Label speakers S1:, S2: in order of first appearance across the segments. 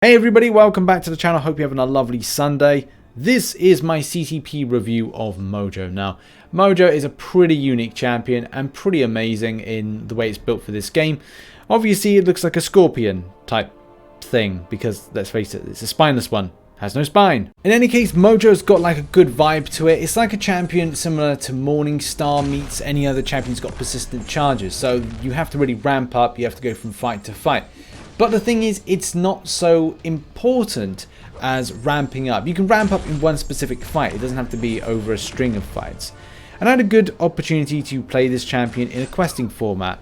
S1: Hey everybody, welcome back to the channel. Hope you're having a lovely Sunday. This is my CCP review of Mojo. Now, Mojo is a pretty unique champion and pretty amazing in the way it's built for this game. Obviously, it looks like a scorpion type thing because, let's face it, it's a spineless one. Has no spine. In any case, Mojo's got like a good vibe to it. It's like a champion similar to Morningstar meets any other champion who's got persistent charges. So you have to really ramp up, you have to go from fight to fight. But the thing is, it's not so important as ramping up. You can ramp up in one specific fight. It doesn't have to be over a string of fights. And I had a good opportunity to play this champion in a questing format.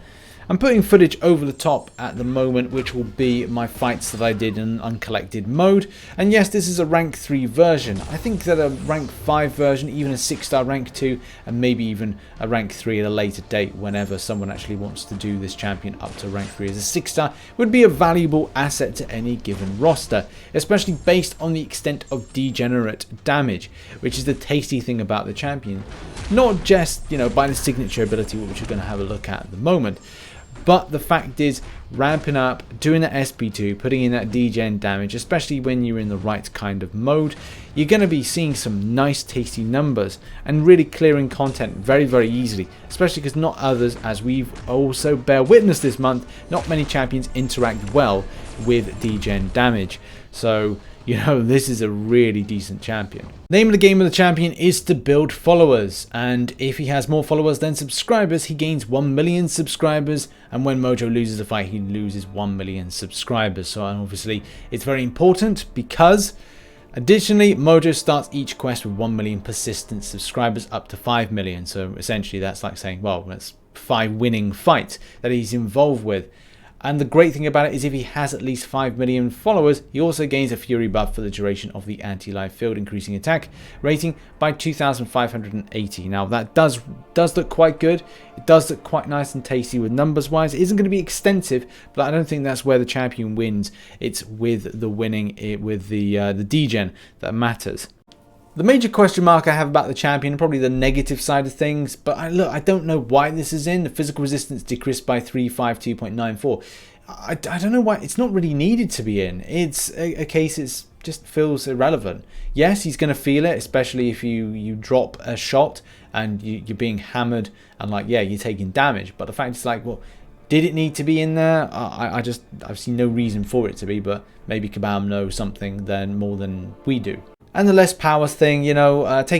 S1: I'm putting footage over the top at the moment, which will be my fights that I did in uncollected mode. And yes, this is a rank 3 version. I think that a rank 5 version, even a 6-star rank 2, and maybe even a rank 3 at a later date whenever someone actually wants to do this champion up to rank 3 as a 6-star, would be a valuable asset to any given roster, especially based on the extent of degenerate damage, which is the tasty thing about the champion. Not just, by the signature ability, which we're going to have a look at the moment. But the fact is, ramping up, doing that SP2, putting in that degen damage, especially when you're in the right kind of mode, you're going to be seeing some nice tasty numbers and really clearing content very, very easily. Especially because not others, as we've also bear witness this month, not many champions interact well with degen damage. So, this is a really decent champion. Name of the game of the champion is to build followers, and if he has more followers than subscribers, he gains 1 million subscribers, and when Mojo loses a fight, he loses 1 million subscribers. So obviously it's very important because additionally, Mojo starts each quest with 1 million persistent subscribers up to 5 million. So essentially that's like saying, well, that's 5 winning fights that he's involved with. And the great thing about it is if he has at least 5 million followers, he also gains a Fury buff for the duration of the anti-life field, increasing attack rating by 2,580. Now that does look quite good. It does look quite nice and tasty with numbers wise. It isn't going to be extensive, but I don't think that's where the champion wins. It's with the winning, with the degen that matters. The major question mark I have about the champion, probably the negative side of things, but I don't know why this is in. The physical resistance decreased by 352.94. I don't know why. It's not really needed to be in. It's a case it just feels irrelevant. Yes, he's going to feel it, especially if you drop a shot and you're being hammered and you're taking damage. But the fact is well, did it need to be in there? I've seen no reason for it to be, but maybe Kabam knows something more than we do. And the less power thing, take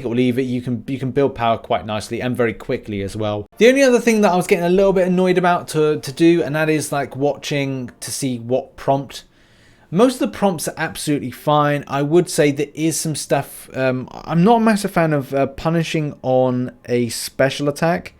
S1: it or leave it. You can build power quite nicely and very quickly as well. The only other thing that I was getting a little bit annoyed about to do, and that is watching to see what prompt. Most of the prompts are absolutely fine. I would say there is some stuff. I'm not a massive fan of punishing on a special attack,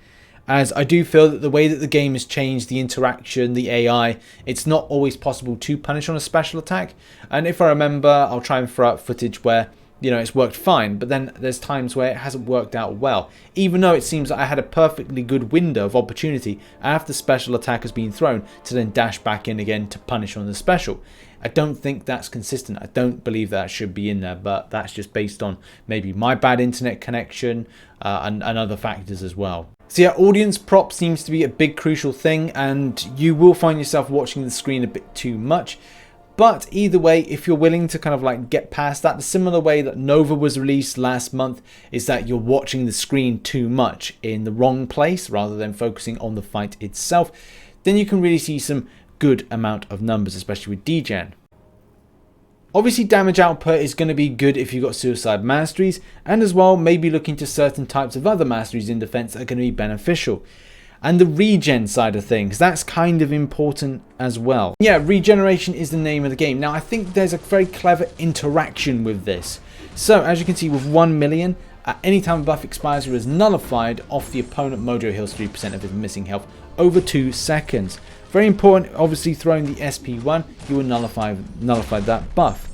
S1: as I do feel that the way that the game has changed, the interaction, the AI, it's not always possible to punish on a special attack. And if I remember, I'll try and throw out footage where it's worked fine, but then there's times where it hasn't worked out well. Even though it seems that I had a perfectly good window of opportunity after special attack has been thrown to then dash back in again to punish on the special. I don't think that's consistent. I don't believe that should be in there, but that's just based on maybe my bad internet connection and other factors as well. So yeah, audience prop seems to be a big crucial thing, and you will find yourself watching the screen a bit too much. But either way, if you're willing to get past that, the similar way that Nova was released last month is that you're watching the screen too much in the wrong place rather than focusing on the fight itself, then you can really see some good amount of numbers, especially with degen. Obviously, damage output is going to be good if you've got suicide masteries, and as well maybe looking to certain types of other masteries in defense that are going to be beneficial. And the regen side of things, that's kind of important as well. Yeah, regeneration is the name of the game. Now, I think there's a very clever interaction with this. So, as you can see, with 1 million, at any time a buff expires or is nullified off the opponent, Mojo heals 3% of his missing health over 2 seconds. Very important, obviously, throwing the SP1, you will nullify that buff.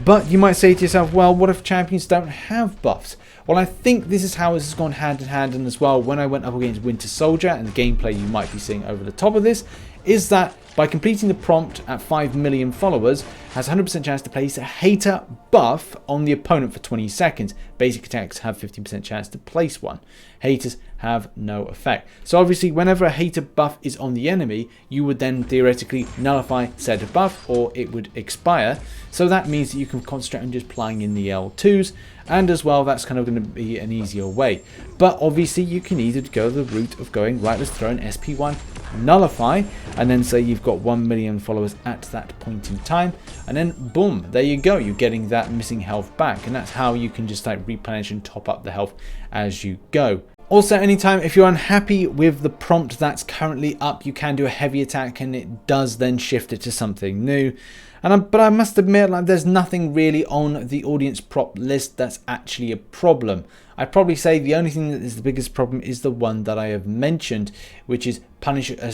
S1: But you might say to yourself, well, what if champions don't have buffs? Well, I think this is how this has gone hand in hand, and as well when I went up against Winter Soldier, and the gameplay you might be seeing over the top of this is that by completing the prompt at 5 million followers, has 100% chance to place a hater buff on the opponent for 20 seconds. Basic attacks have 50% chance to place one. Haters have no effect. So obviously, whenever a hater buff is on the enemy, you would then theoretically nullify said buff, or it would expire. So that means that you can concentrate on just playing in the L2s, and as well, that's kind of going to be an easier way. But obviously, you can either go the route of going, right, let's throw an SP1, nullify, and then say you've got 1 million followers at that point in time, and then boom, there you go, you're getting that missing health back, and that's how you can just like replenish and top up the health as you go. Also, anytime if you're unhappy with the prompt that's currently up, you can do a heavy attack, and it does then shift it to something new. But I must admit, like, there's nothing really on the audience prop list that's actually a problem. I'd probably say the only thing that is the biggest problem is the one that I have mentioned, which is punish a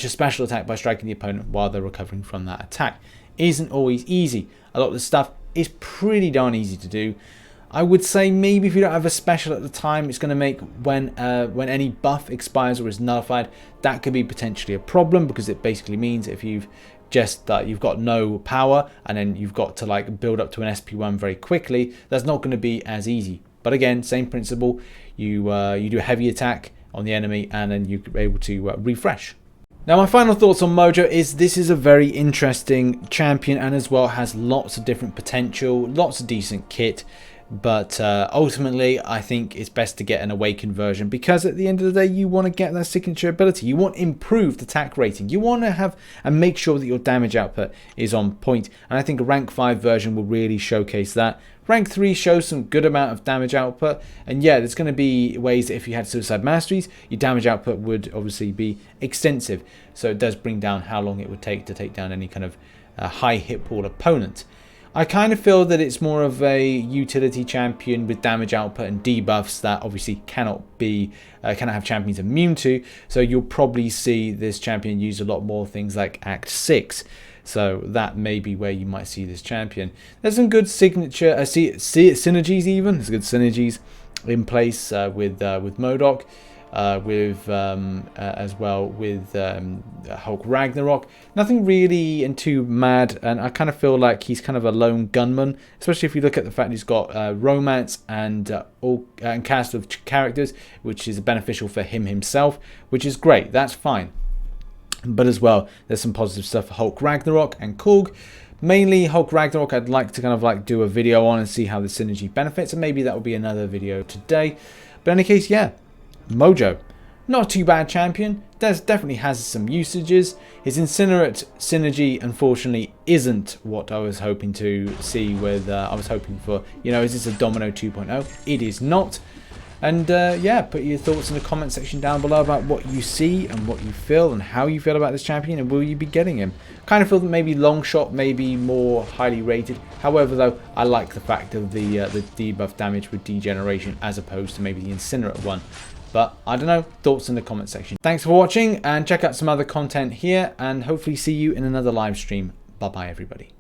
S1: special attack by striking the opponent while they're recovering from that attack. Isn't always easy. A lot of the stuff is pretty darn easy to do. I would say maybe if you don't have a special at the time, it's going to make when any buff expires or is nullified, that could be potentially a problem, because it basically means if you've you've got no power and then you've got to like build up to an SP1 very quickly, that's not going to be as easy. But again, same principle, you do a heavy attack on the enemy and then you're able to refresh. Now, my final thoughts on Mojo is this is a very interesting champion, and as well has lots of different potential, lots of decent kit. But ultimately, I think it's best to get an awakened version, because at the end of the day, you want to get that signature ability. You want improved attack rating. You want to have and make sure that your damage output is on point. And I think a rank 5 version will really showcase that. Rank 3 shows some good amount of damage output. And yeah, there's going to be ways that if you had Suicide Masteries, your damage output would obviously be extensive. So it does bring down how long it would take to take down any kind of high hit pool opponent. I kind of feel that it's more of a utility champion with damage output and debuffs that obviously cannot have champions immune to. So you'll probably see this champion use a lot more things like Act 6. So that may be where you might see this champion. There's some good signature synergies even. There's good synergies in place with Modok. As well with Hulk Ragnarok. Nothing really too mad, and I kind of feel like he's kind of a lone gunman, especially if you look at the fact he's got romance and cast of characters, which is beneficial for him himself, which is great. That's fine. But as well, there's some positive stuff for Hulk Ragnarok and Korg. Mainly Hulk Ragnarok, I'd like to kind of like do a video on and see how the synergy benefits, and maybe that will be another video today. But in any case, yeah. Mojo, not too bad champion, definitely has some usages. His Incinerate synergy unfortunately isn't what I was hoping to see with, I was hoping for, you know, is this a Domino 2.0? It is not. And yeah, put your thoughts in the comment section down below about what you see and what you feel and how you feel about this champion, and will you be getting him? Kind of feel that maybe long shot may be more highly rated. However, though, I like the fact of the debuff damage with Degeneration as opposed to maybe the Incinerate one. But I don't know, thoughts in the comment section. Thanks for watching, and check out some other content here, and hopefully see you in another live stream. Bye bye everybody.